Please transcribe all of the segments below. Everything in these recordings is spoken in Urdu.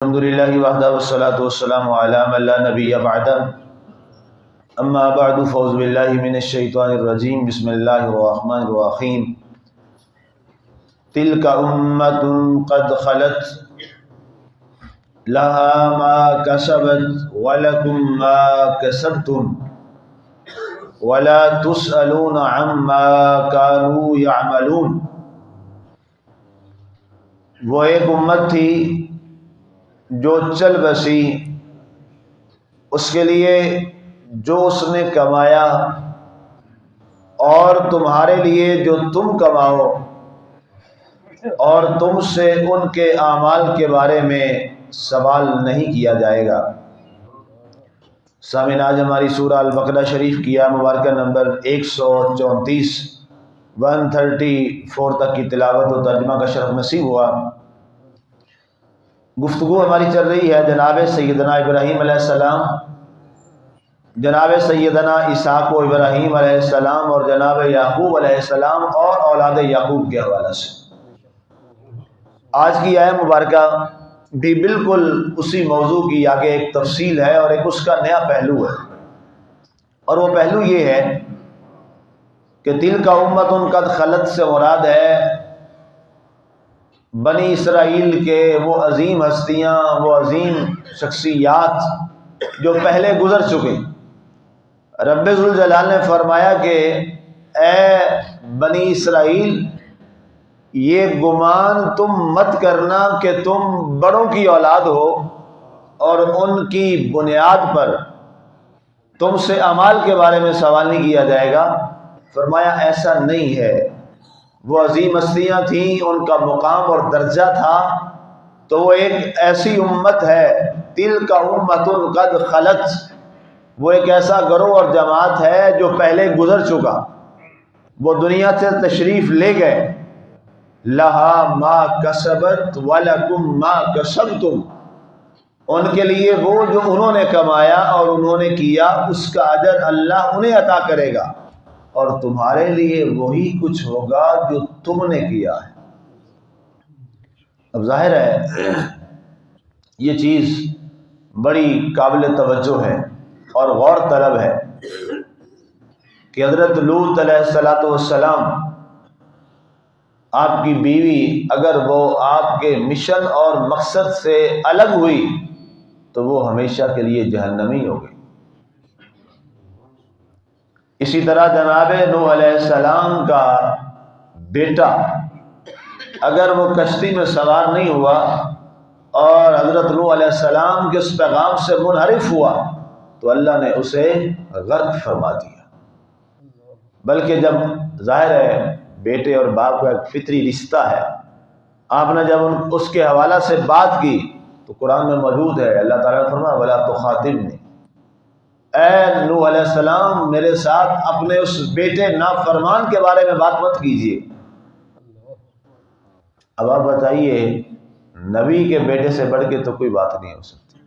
الحمد للہ وحدہ والصلاة والسلام علی من لا نبی بعدہ اما بعد فاعوذ باللہ من الشیطان الرجیم بسم اللہ الرحمن الرحیم تلک امۃ قد خلت لها ما کسبت ولکم ما کسبتم ولا تسألون عما كانوا يعملون۔ وہ ایک امت تھی جو چل بسی، اس کے لیے جو اس نے کمایا اور تمہارے لیے جو تم کماؤ، اور تم سے ان کے اعمال کے بارے میں سوال نہیں کیا جائے گا۔ سامعین، آج ہماری سورہ البقرہ شریف کی آیت مبارکہ نمبر 134 134 تک کی تلاوت و ترجمہ کا شرف نصیب ہوا۔ گفتگو ہماری چل رہی ہے جناب سیدنا ابراہیم علیہ السلام، جناب سیدنا اسحاق و ابراہیم علیہ السلام اور جناب یعقوب علیہ السلام اور اولاد یعقوب کے حوالے سے۔ آج کی آیت مبارکہ بھی بالکل اسی موضوع کی آگے ایک تفصیل ہے اور ایک اس کا نیا پہلو ہے، اور وہ پہلو یہ ہے کہ تلک امۃ قد خلت سے مراد ہے بنی اسرائیل کے وہ عظیم ہستیاں، وہ عظیم شخصیات جو پہلے گزر چکے۔ رب ذوالجلال نے فرمایا کہ اے بنی اسرائیل، یہ گمان تم مت کرنا کہ تم بڑوں کی اولاد ہو اور ان کی بنیاد پر تم سے اعمال کے بارے میں سوال نہیں کیا جائے گا۔ فرمایا ایسا نہیں ہے، وہ عظیم ہستیاں تھیں، ان کا مقام اور درجہ تھا، تو وہ ایک ایسی امت ہے، تلک امۃ قد خلت، وہ ایک ایسا گروہ اور جماعت ہے جو پہلے گزر چکا، وہ دنیا سے تشریف لے گئے۔ لہا ما کسبت ولکم ما کسبتم، ان کے لیے وہ جو انہوں نے کمایا اور انہوں نے کیا اس کا اجر اللہ انہیں عطا کرے گا، اور تمہارے لیے وہی کچھ ہوگا جو تم نے کیا ہے۔ اب ظاہر ہے یہ چیز بڑی قابل توجہ ہے اور غور طلب ہے کہ حضرت لوط علیہ السلام، آپ کی بیوی اگر وہ آپ کے مشن اور مقصد سے الگ ہوئی تو وہ ہمیشہ کے لیے جہنمی ہو گئی۔ اسی طرح جناب نوح علیہ السلام کا بیٹا اگر وہ کشتی میں سوار نہیں ہوا اور حضرت نوح علیہ السلام کے اس پیغام سے منحرف ہوا تو اللہ نے اسے غرق فرما دیا۔ بلکہ جب ظاہر ہے بیٹے اور باپ کا ایک فطری رشتہ ہے، آپ نے جب اس کے حوالہ سے بات کی تو قرآن میں موجود ہے، اللہ تعالیٰ نے فرمایا وَلَا تُخَاطِبْنِی، اے نوح علیہ السلام میرے ساتھ اپنے اس بیٹے نافرمان کے بارے میں بات مت کیجیے۔ اب آپ بتائیے، نبی کے بیٹے سے بڑھ کے تو کوئی بات نہیں ہو سکتی،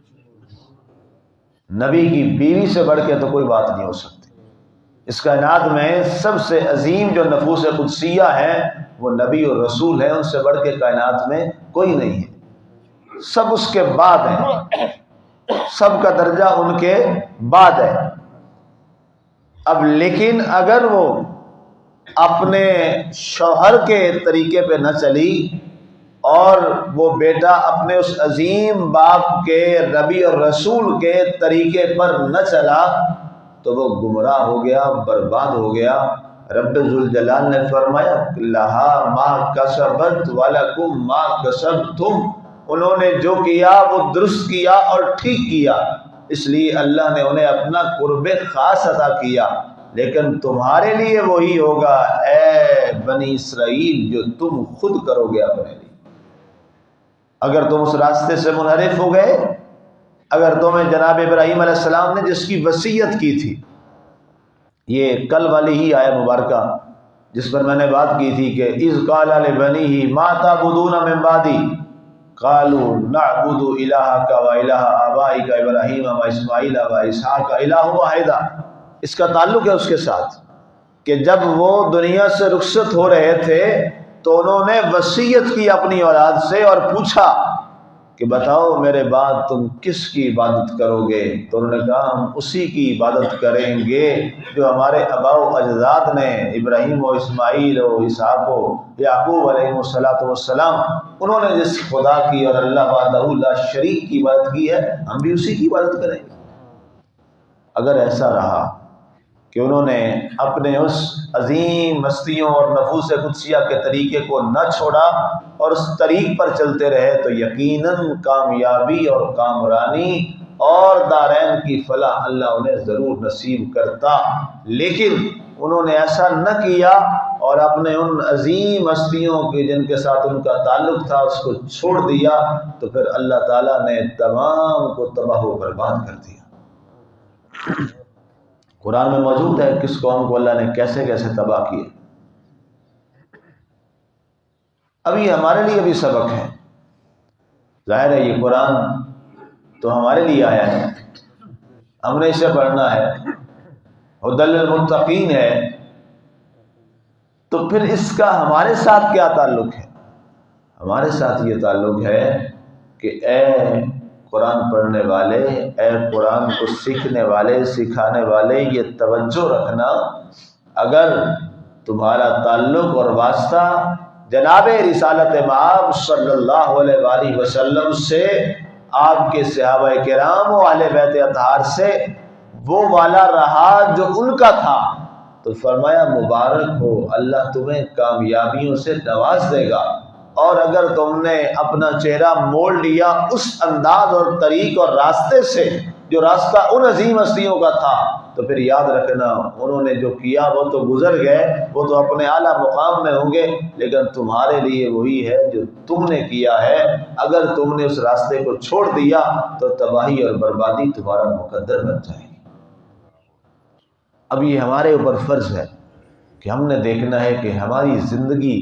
نبی کی بیوی سے بڑھ کے تو کوئی بات نہیں ہو سکتی۔ اس کائنات میں سب سے عظیم جو نفوس قدسیہ ہیں وہ نبی اور رسول ہیں، ان سے بڑھ کے کائنات میں کوئی نہیں ہے، سب اس کے بعد ہیں، سب کا درجہ ان کے بعد ہے۔ اب لیکن اگر وہ اپنے شوہر کے طریقے پہ نہ چلی اور وہ بیٹا اپنے اس عظیم باپ کے، نبی اور رسول کے طریقے پر نہ چلا تو وہ گمراہ ہو گیا، برباد ہو گیا۔ رب ذوالجلال نے فرمایا لہا ما کسبت ولکم ما کسبتم، انہوں نے جو کیا وہ درست کیا اور ٹھیک کیا، اس لیے اللہ نے انہیں اپنا قرب خاص عطا کیا، لیکن تمہارے لیے وہی ہوگا اے بنی اسرائیل جو تم خود کرو گے اپنے لیے۔ اگر تم اس راستے سے منحرف ہو گئے، اگر تمہیں جناب ابراہیم علیہ السلام نے جس کی وصیت کی تھی، یہ کل والی ہی آیت مبارکہ جس پر میں نے بات کی تھی کہ اذ قال لبنیہ ما تعبدون من بعدی قالوا نعبد الہک و الہ آبائک ابراہیم و اسماعیل و اسحاق الہ واحد، اس کا تعلق ہے اس کے ساتھ کہ جب وہ دنیا سے رخصت ہو رہے تھے تو انہوں نے وصیت کی اپنی اولاد سے اور پوچھا کہ بتاؤ میرے بعد تم کس کی عبادت کرو گے؟ تو انہوں نے کہا ہم اسی کی عبادت کریں گے جو ہمارے آباء و اجداد نے، ابراہیم و اسماعیل و اسحاق و یعقوب علیہ السلام، انہوں نے جس خدا کی اور اللہ وحدہ لا شریک کی عبادت کی ہے، ہم بھی اسی کی عبادت کریں گے۔ اگر ایسا رہا کہ انہوں نے اپنے اس عظیم ہستیوں اور نفوس قدسیہ کے طریقے کو نہ چھوڑا اور اس طریق پر چلتے رہے تو یقیناً کامیابی اور کامرانی اور دارین کی فلاح اللہ انہیں ضرور نصیب کرتا، لیکن انہوں نے ایسا نہ کیا اور اپنے ان عظیم ہستیوں کے جن کے ساتھ ان کا تعلق تھا اس کو چھوڑ دیا، تو پھر اللہ تعالیٰ نے تمام کو تباہ و برباد کر دیا۔ قرآن میں موجود ہے کس قوم کو اللہ نے کیسے کیسے تباہ کیے۔ ابھی ہمارے لیے بھی سبق ہے، ظاہر ہے یہ قرآن تو ہمارے لیے آیا ہے، ہم نے اسے پڑھنا ہے، ھدی للمتقین ہے، تو پھر اس کا ہمارے ساتھ کیا تعلق ہے؟ ہمارے ساتھ یہ تعلق ہے کہ اے قرآن پڑھنے والے، اے قرآن کو سیکھنے والے، سکھانے والے، یہ توجہ رکھنا، اگر تمہارا تعلق اور واسطہ جناب رسالت مآب صلی اللہ علیہ وآلہ وسلم سے، آپ کے صحابہ کرام و اہل بیت اطہار سے وہ والا رہا جو ان کا تھا، تو فرمایا مبارک ہو، اللہ تمہیں کامیابیوں سے نواز دے گا۔ اور اگر تم نے اپنا چہرہ موڑ لیا اس انداز اور طریق اور راستے سے جو راستہ ان عظیم ہستیوں کا تھا، تو پھر یاد رکھنا انہوں نے جو کیا وہ تو گزر گئے، وہ تو اپنے اعلیٰ مقام میں ہوں گے، لیکن تمہارے لیے وہی ہے جو تم نے کیا ہے۔ اگر تم نے اس راستے کو چھوڑ دیا تو تباہی اور بربادی تمہارا مقدر بن جائے گی۔ اب یہ ہمارے اوپر فرض ہے کہ ہم نے دیکھنا ہے کہ ہماری زندگی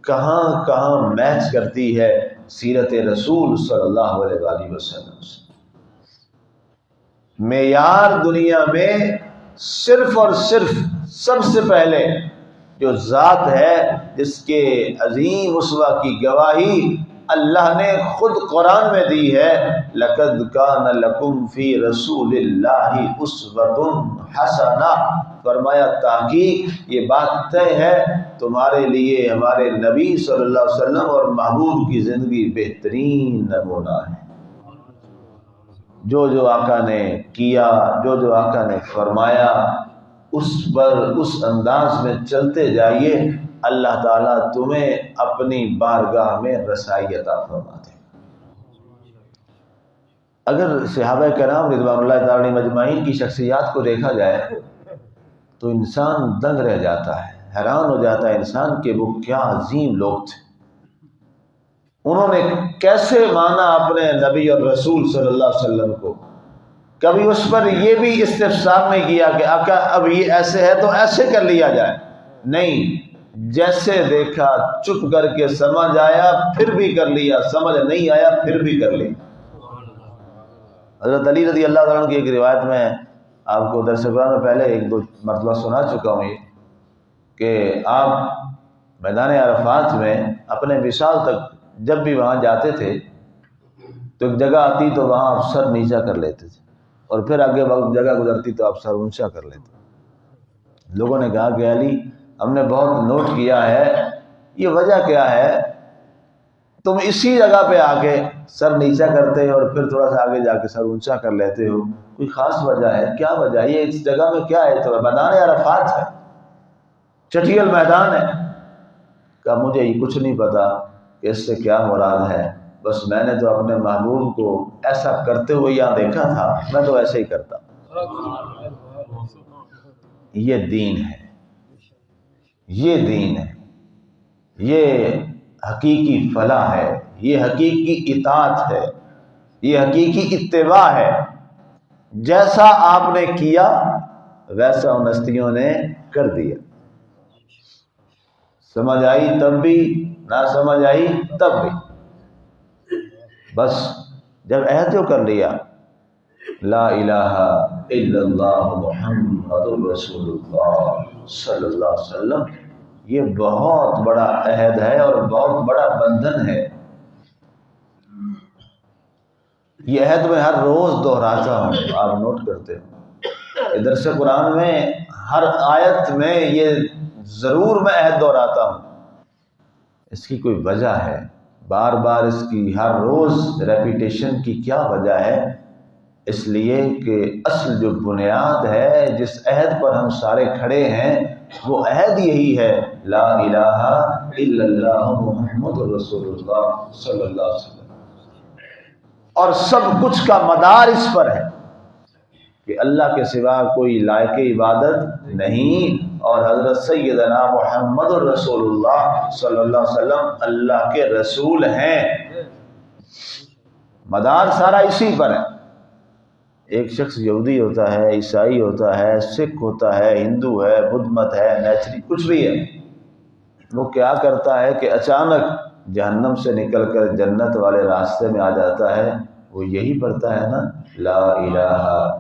کہاں کہاں میچ کرتی ہے سیرت رسول صلی اللہ علیہ وآلہ وسلم سے۔ معیار دنیا میں صرف اور صرف سب سے پہلے جو ذات ہے جس کے عظیم اسوہ کی گواہی اللہ نے خود قرآن میں دی ہے، لَقَدْ كَانَ لَكُمْ فِي رَسُولِ اللَّهِ أُسْوَةٌ حَسَنَةٌ، فرمایا تحقیق یہ بات طے ہے تمہارے لیے ہمارے نبی صلی اللہ علیہ وسلم اور محبوب کی زندگی بہترین نمونہ ہے۔ جو جو آقا نے کیا، جو جو آقا نے فرمایا، اس پر اس انداز میں چلتے جائیے، اللہ تعالیٰ تمہیں اپنی بارگاہ میں رسائی عطا فرما دے۔ اگر صحابہ کرام رضوان اللہ تعالی مجمعین کی شخصیات کو دیکھا جائے تو انسان دنگ رہ جاتا ہے، حیران ہو جاتا ہے انسان کہ وہ کیا عظیم لوگ تھے۔ انہوں نے کیسے مانا اپنے نبی اور رسول صلی اللہ علیہ وسلم کو، کبھی اس پر یہ بھی استفسار نہیں کیا کہ آقا اب یہ ایسے ہے تو ایسے کر لیا جائے، نہیں، جیسے دیکھا چپ کر کے سمجھ آیا پھر بھی کر لیا، سمجھ نہیں آیا پھر بھی کر لیا۔ حضرت علی رضی اللہ عنہ کی ایک روایت میں آپ کو درس قرآن میں پہلے ایک دو مرتبہ سنا چکا ہوں یہ کہ آپ میدان عرفات میں اپنے وصال تک جب بھی وہاں جاتے تھے تو ایک جگہ آتی تو وہاں آپ سر نیچا کر لیتے تھے، اور پھر آگے وقت جگہ گزرتی تو آپ سر اونچا کر لیتے۔ لوگوں نے کہا کہ علی ہم نے بہت نوٹ کیا ہے، یہ وجہ کیا ہے تم اسی جگہ پہ آ کے سر نیچا کرتے اور پھر تھوڑا سا آگے جا کے سر اونچا کر لیتے ہو، کوئی خاص وجہ ہے؟ کیا وجہ ہے؟ یہ اس جگہ میں کیا ہے؟ تو میدان عرفات ہے، چٹھیل میدان ہے۔ کہا مجھے یہ کچھ نہیں پتا کہ اس سے کیا مراد ہے، بس میں نے تو اپنے محبوب کو ایسا کرتے ہوئے یہاں دیکھا تھا، میں تو ایسے ہی کرتا۔ یہ دین ہے، یہ دین ہے، یہ حقیقی فلاح ہے، یہ حقیقی اطاعت ہے، یہ حقیقی اتباع ہے۔ جیسا آپ نے کیا ویسا ان ہستیوں نے کر دیا، سمجھ آئی تب بھی، نہ سمجھ آئی تب بھی، بس جب عہد جو کر لیا لا الہ الا اللہ محمد رسول اللہ صلی اللہ علیہ وسلم، یہ بہت بڑا عہد ہے اور بہت بڑا بندھن ہے۔ یہ عہد میں ہر روز دہراتا ہوں، آپ نوٹ کرتے ہو، ادھر سے قرآن میں ہر آیت میں یہ ضرور میں عہد دہراتا ہوں۔ اس کی کوئی وجہ ہے، بار بار اس کی ہر روز ریپیٹیشن کی کیا وجہ ہے؟ اس لیے کہ اصل جو بنیاد ہے، جس عہد پر ہم سارے کھڑے ہیں، وہ عہد یہی ہے، لا الہ الا اللہ محمد رسول اللہ صلی اللہ علیہ وسلم۔ اور سب کچھ کا مدار اس پر ہے کہ اللہ کے سوا کوئی لائق عبادت نہیں، اور حضرت سیدنا محمد رسول اللہ صلی اللہ علیہ وسلم اللہ کے رسول ہیں۔ مدار سارا اسی پر ہے۔ ایک شخص یہودی ہوتا ہے، عیسائی ہوتا ہے، سکھ ہوتا ہے، ہندو ہے، بدھ مت ہے، نیچری کچھ بھی ہے، وہ کیا کرتا ہے کہ اچانک جہنم سے نکل کر جنت والے راستے میں آ جاتا ہے، وہ یہی پڑھتا ہے نا، لا الہ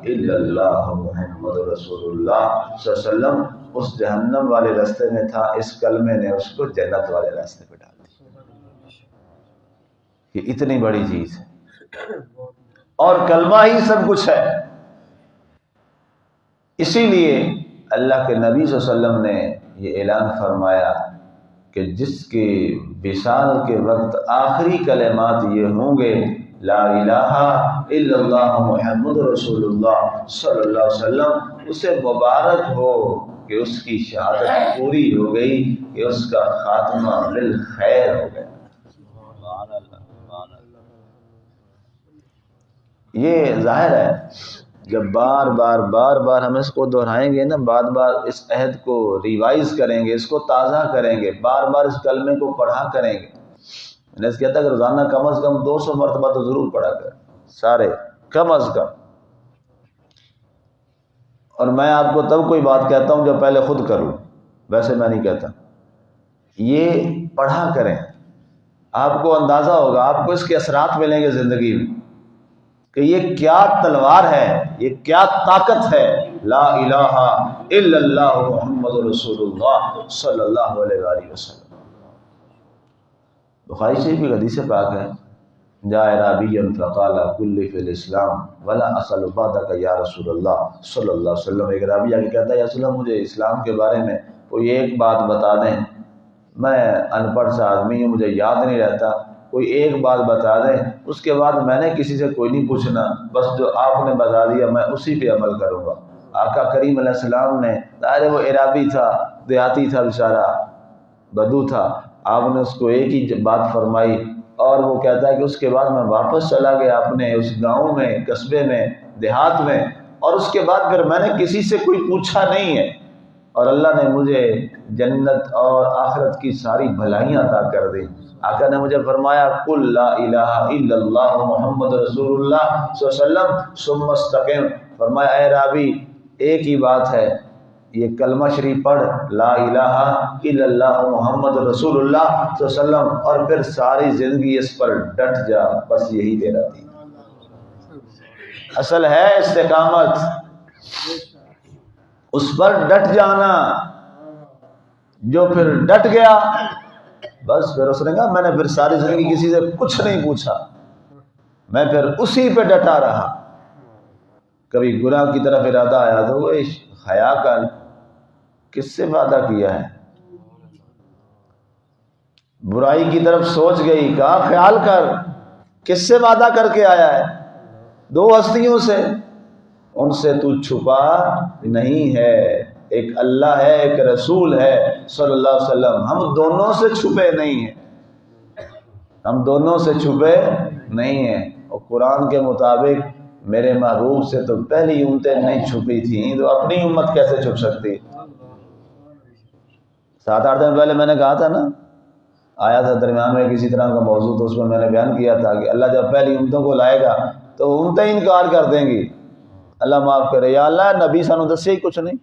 الا اللہ محمد رسول اللہ صلی اللہ علیہ وسلم، اس جہنم والے راستے میں تھا، اس کلمے نے اس کو جنت والے راستے پہ ڈال دیا۔ یہ اتنی بڑی چیز ہے، اور کلمہ ہی سب کچھ ہے۔ اسی لیے اللہ کے نبی صلی اللہ علیہ وسلم نے یہ اعلان فرمایا کہ جس کے وصال کے وقت آخری کلمات یہ ہوں گے، لا الہ الا اللہ محمد رسول اللہ صلی اللہ علیہ وسلم، اسے مبارک ہو کہ اس کی شہادت پوری ہو گئی، کہ اس کا خاتمہ بالخیر ہو گیا۔ یہ ظاہر ہے جب بار بار ہم اس کو دہرائیں گے نا، بار بار اس عہد کو ریوائز کریں گے، اس کو تازہ کریں گے، بار بار اس کلمے کو پڑھا کریں گے۔ میں نے کہتا کہ روزانہ کم از کم 200 مرتبہ تو ضرور پڑھا کریں، سارے کم از کم۔ اور میں آپ کو تب کوئی بات کہتا ہوں جو پہلے خود کر لوں، ویسے میں نہیں کہتا۔ یہ پڑھا کریں، آپ کو اندازہ ہوگا، آپ کو اس کے اثرات ملیں گے زندگی میں کہ یہ کیا تلوار ہے، یہ کیا طاقت ہے، لا الہ الا اللہ محمد رسول اللہ صلی اللہ علیہ وآلہ وسلم۔ بخاری شریف کی حدیث پاک ہے، جاء اعرابی فقال کل فی الاسلام ولا اسأل بعدک یا رسول اللہ صلی اللہ علیہ وسلم۔ ایک عرابی آگے کہتا ہے، یا رسول اللہ مجھے اسلام کے بارے میں کوئی ایک بات بتا دیں، میں ان پڑھ سا آدمی ہوں، مجھے یاد نہیں رہتا، کوئی ایک بات بتا دیں، اس کے بعد میں نے کسی سے کوئی نہیں پوچھنا، بس جو آپ نے بتا دیا میں اسی پہ عمل کروں گا۔ آقا کریم علیہ السلام نے، ظاہر وہ عرابی تھا، دیہاتی تھا بیچارہ، بدو تھا، آپ نے اس کو ایک ہی بات فرمائی، اور وہ کہتا ہے کہ اس کے بعد میں واپس چلا گیا اپنے اس گاؤں میں، قصبے میں، دیہات میں، اور اس کے بعد پھر میں نے کسی سے کوئی پوچھا نہیں ہے، اور اللہ نے مجھے جنت اور آخرت کی ساری بھلائیاں عطا کر دی۔ آقا نے مجھے فرمایا، قل لا الہ الا اللہ محمد رسول اللہ صلی اللہ علیہ وسلم ثم استقم، فرمایا اے رابی ایک ہی بات ہے، یہ کلمہ شریف پڑھ، لا الہ الا اللہ محمد رسول اللہ صلی اللہ علیہ وسلم، اور پھر ساری زندگی اس پر ڈٹ جا، بس یہی دے رہا تھی۔ اصل ہے استقامت، اس پر ڈٹ جانا۔ جو پھر ڈٹ گیا، بس پھر اس نے کہا میں نے پھر ساری زندگی کسی سے کچھ نہیں پوچھا، میں پھر اسی پہ ڈٹا رہا۔ کبھی گناہ کی طرف ارادہ آیا تو وہ حیا کر، کس سے وعدہ کیا ہے؟ برائی کی طرف سوچ گئی، کہا خیال کر، کس سے وعدہ کر کے آیا ہے؟ دو ہستیوں سے، ان سے تو چھپا نہیں ہے، ایک اللہ ہے، ایک رسول ہے صلی اللہ علیہ وسلم، ہم دونوں سے چھپے نہیں ہیں، ہم دونوں سے چھپے نہیں ہیں۔ اور قرآن کے مطابق میرے محبوب سے تو پہلی امتیں نہیں چھپی تھیں، تو اپنی امت کیسے چھپ سکتی؟ 7-8 دن پہلے میں نے کہا تھا نا، آیا تھا درمیان میں کسی طرح کا موضوع، تو اس میں نے بیان کیا تھا کہ اللہ جب پہلی امتوں کو لائے گا تو امتیں انکار کر دیں گی، اللہ معاف کرے، یا اللہ نبی سانو دسے ہی کچھ نہیں،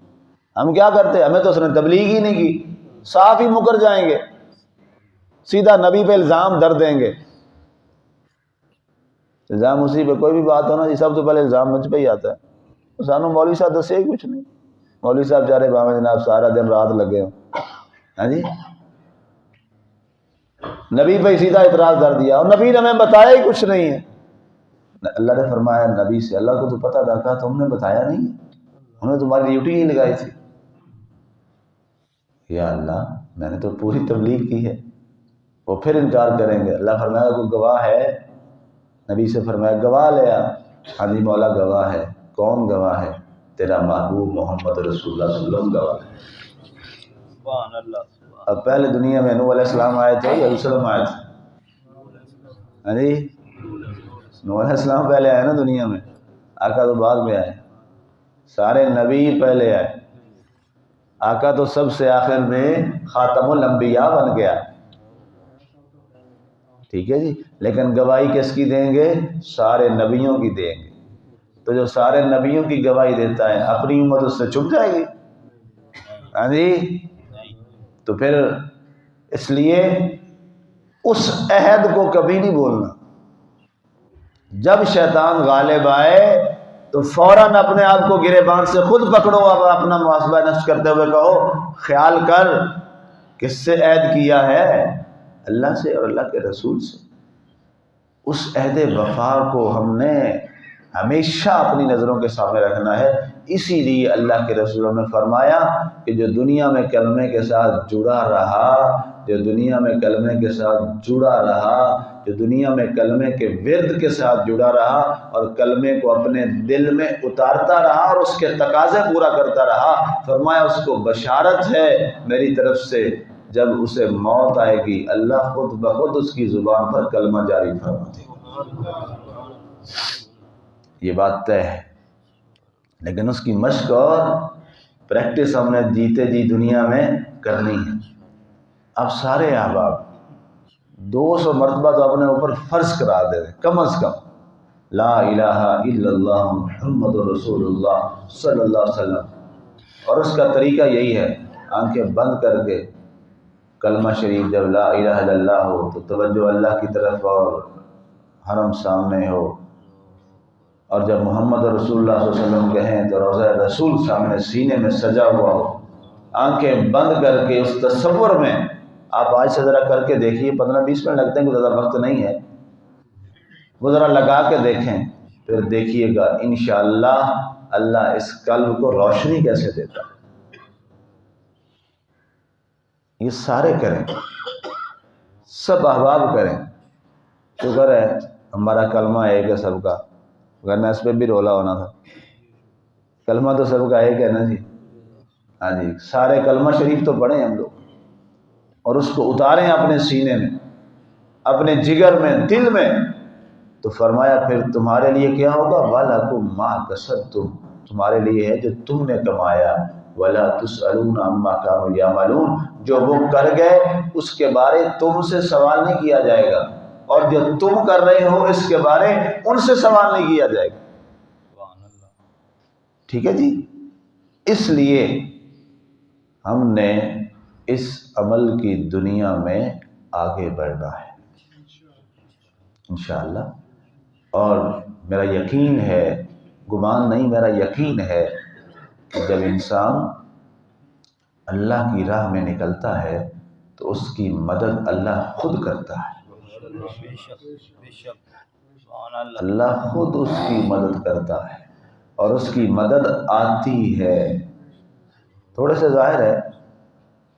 ہم کیا کرتے، ہمیں تو اس نے تبلیغ ہی نہیں کی، صاف ہی مکر جائیں گے، سیدھا نبی پہ الزام در دیں گے۔ الزام اسی پہ کوئی بھی بات ہو نا جی، سب سے پہلے الزام مجھ پہ ہی آتا ہے، سانو مولوی صاحب دسے ہی کچھ نہیں، مولوی صاحب چارے باویں جناب سارا دن رات لگے ہوں، ہاں جی، نبی پہ سیدھا اعتراض کر دیا، اور نبی نے ہمیں بتایا ہی کچھ نہیں ہے۔ اللہ نے فرمایا نبی سے اللہ کو تو پتہ تھا، کہا تم نے بتایا نہیں، انہوں نے تمہاری ڈیوٹی ہی لگائی تھی۔ یا اللہ میں نے تو پوری تبلیغ کی ہے۔ وہ پھر انکار کریں گے۔ اللہ فرمایا کوئی گواہ ہے؟ نبی سے فرمایا گواہ لے آ۔ ہاں جی مولا گواہ ہے۔ کون گواہ ہے؟ تیرا محبوب محمد رسول اللہ صلی اللہ علیہ وسلم گواہ ہے۔ سبحان اللہ۔ اب پہلے دنیا میں نوح علیہ السلام آئے تھے یا وسلم آئے تھے؟ ہاں جی نوح علیہ السلام پہلے آئے نا دنیا میں، آقا تو بعد میں آئے۔ سارے نبی پہلے آئے، آقا تو سب سے آخر میں خاتم الانبیاء بن گیا، ٹھیک ہے جی۔ لیکن گواہی کس کی دیں گے؟ سارے نبیوں کی دیں گے۔ تو جو سارے نبیوں کی گواہی دیتا ہے اپنی امت اس سے چھپ جائے گی؟ ہاں جی تو پھر اس لیے اس عہد کو کبھی نہیں بولنا۔ جب شیطان غالب آئے تو فوراً اپنے آپ کو گریبان سے خود پکڑو، اب اپنا محاسبہ نفس کرتے ہوئے کہو خیال کر کس سے عہد کیا ہے؟ اللہ سے اور اللہ کے رسول سے۔ اس عہد وفا کو ہم نے ہمیشہ اپنی نظروں کے سامنے رکھنا ہے۔ اسی لیے اللہ کے رسول نے فرمایا کہ جو دنیا میں کلمے کے ساتھ جڑا رہا، جو دنیا میں کلمے کے ساتھ جڑا رہا، جو دنیا میں کلمے کے ورد کے ساتھ جڑا رہا اور کلمے کو اپنے دل میں اتارتا رہا اور اس کے تقاضے پورا کرتا رہا، فرمایا اس کو بشارت ہے میری طرف سے، جب اسے موت آئے گی اللہ خود بخود اس کی زبان پر کلمہ جاری فرما دے گا۔ یہ بات طے ہے، لیکن اس کی مشق اور پریکٹس ہم نے جیتے جی دنیا میں کرنی ہے۔ اب سارے احباب 200 مرتبہ تو اپنے اوپر فرض کرا دے کم از کم لا الہ الا اللہ محمد رسول اللہ صلی اللہ علیہ وسلم۔ اور اس کا طریقہ یہی ہے، آنکھیں بند کر کے کلمہ شریف جب لا الہ الا اللہ ہو تو توجہ اللہ کی طرف اور حرم سامنے ہو، اور جب محمد رسول اللہ صلی اللہ علیہ وسلم کہیں تو روضہ رسول سامنے سینے میں سجا ہوا ہو، آنکھیں بند کر کے اس تصور میں آپ آج سے ذرا کر کے دیکھیے، 15-20 منٹ لگتے ہیں، کوئی زیادہ وقت نہیں ہے، وہ ذرا لگا کے دیکھیں، پھر دیکھیے گا انشاءاللہ اللہ اس قلب کو روشنی کیسے دیتا ہے۔ یہ سارے کریں، سب احباب کریں۔ شکر ہے ہمارا کلمہ ایک ہے سب کا، ورنہ اس پہ بھی رولا ہونا تھا۔ کلمہ تو سب کا ایک ہے نا جی، ہاں جی سارے کلمہ شریف تو پڑھیں ہم لوگ اور اس کو اتاریں اپنے سینے میں، اپنے جگر میں، دل میں، تو فرمایا پھر تمہارے لیے کیا ہوگا؟ وَلَكُمْ مَا كَسَبْتُمْ، تمہارے لیے ہے جو تم نے کمایا، وَلَا تُسْأَلُونَ عَمَّا كَانُوا يَعْمَلُونَ، جو وہ کر گئے اس کے بارے تم سے سوال نہیں کیا جائے گا، اور جو تم کر رہے ہو اس کے بارے ان سے سوال نہیں کیا جائے گا۔ ٹھیک ہے جی، اس لیے ہم نے اس عمل کی دنیا میں آگے بڑھنا ہے انشاءاللہ۔ اور میرا یقین ہے، گمان نہیں میرا یقین ہے، کہ جب انسان اللہ کی راہ میں نکلتا ہے تو اس کی مدد اللہ خود کرتا ہے، اللہ خود اس کی مدد کرتا ہے اور اس کی مدد آتی ہے۔ تھوڑے سے ظاہر ہے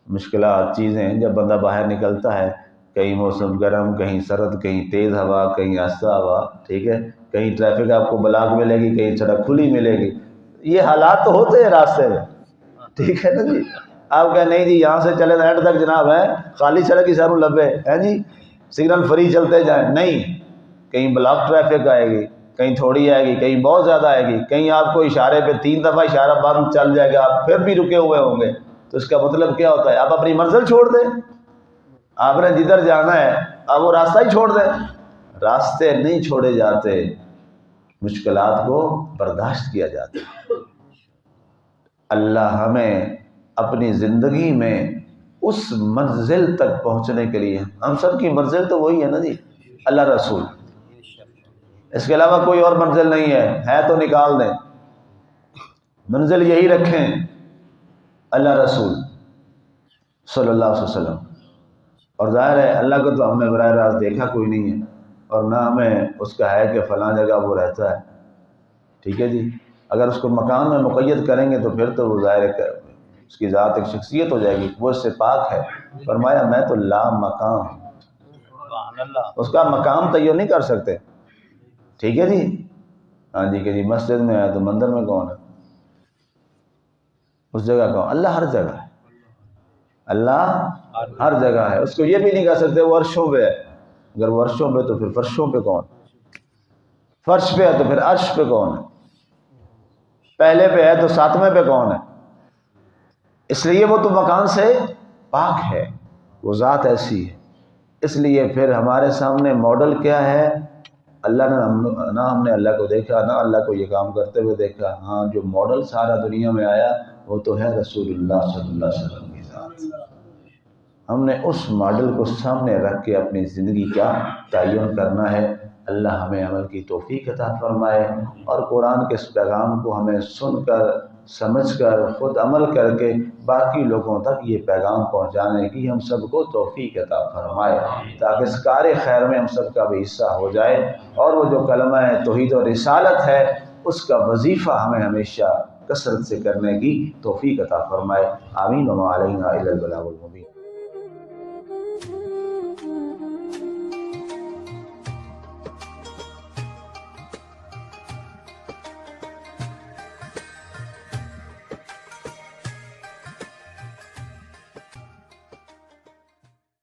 مشکلات چیزیں، جب بندہ باہر نکلتا ہے، کہیں موسم گرم، کہیں سرد، کہیں تیز ہوا، کہیں آہستہ ہوا، ٹھیک ہے، کہیں ٹریفک آپ کو بلاک ملے گی، کہیں سڑک کھلی ملے گی، یہ حالات تو ہوتے ہیں راستے میں، ٹھیک ہے نا جی۔ آپ کہیں نہیں جی یہاں سے چلے تو اینڈ تک جناب ہے خالی سڑک ہی ساروں لبے ہے جی، سگنل فری چلتے جائیں، نہیں، کہیں بلاک ٹریفک آئے گی، کہیں تھوڑی آئے گی، کہیں بہت زیادہ آئے گی، کہیں آپ کو اشارے پہ 3 دفعہ اشارہ بند چل جائے گا، آپ پھر بھی رکے ہوئے ہوں گے، تو اس کا مطلب کیا ہوتا ہے؟ آپ اپنی منزل چھوڑ دیں، آپ نے جدھر جانا ہے آپ وہ راستہ ہی چھوڑ دیں۔ راستے نہیں چھوڑے جاتے، مشکلات کو برداشت کیا جاتا ہے۔ اللہ ہمیں اپنی زندگی میں اس منزل تک پہنچنے کے لیے، ہم سب کی منزل تو وہی ہے نا جی، اللہ رسول، اس کے علاوہ کوئی اور منزل نہیں ہے تو نکال دیں، منزل یہی رکھیں اللہ رسول صلی اللہ علیہ وسلم۔ اور ظاہر ہے اللہ کو تو ہم نے براہ راست دیکھا کوئی نہیں ہے، اور نہ ہمیں اس کا ہے کہ فلاں جگہ وہ رہتا ہے، ٹھیک ہے جی۔ اگر اس کو مکان میں مقید کریں گے تو پھر تو وہ ظاہر ہے اس کی ذات ایک شخصیت ہو جائے گی، وہ اس سے پاک ہے۔ فرمایا میں تو لا مقام ہوں، سبحان اللہ۔ اس کا مقام تیار نہیں کر سکتے، ٹھیک ہے جی۔ ہاں جی کہ جی مسجد میں ہے تو مندر میں کون ہے، اس جگہ کون؟ اللہ ہر جگہ ہے، اللہ ہر جگہ ہے۔ اس کو یہ بھی نہیں کہہ سکتے وہ عرشوں پہ ہے، اگر وہ عرشوں پہ تو پھر فرشوں پہ کون؟ فرش پہ ہے تو پھر عرش پہ کون ہے؟ پہلے پہ ہے تو ساتویں پہ کون ہے؟ اس لیے وہ تو مکان سے پاک ہے، وہ ذات ایسی ہے۔ اس لیے پھر ہمارے سامنے ماڈل کیا ہے؟ اللہ نے نہ ہم نے اللہ کو دیکھا، نہ اللہ کو یہ کام کرتے ہوئے دیکھا۔ ہاں جو ماڈل سارا دنیا میں آیا وہ تو ہے رسول اللہ صلی اللہ علیہ وسلم کی ذات۔ ہم نے اس ماڈل کو سامنے رکھ کے اپنی زندگی کا تعین کرنا ہے۔ اللہ ہمیں عمل کی توفیق عطا فرمائے، اور قرآن کے اس پیغام کو ہمیں سن کر سمجھ کر خود عمل کر کے باقی لوگوں تک یہ پیغام پہنچانے کی ہم سب کو توفیق عطا فرمائے، تاکہ اس کار خیر میں ہم سب کا بھی حصہ ہو جائے، اور وہ جو کلمہ توحید و رسالت ہے اس کا وظیفہ ہمیں ہمیشہ کثرت سے کرنے کی توفیق عطا فرمائے۔ آمین و ما علینا الا البلاغ المبین۔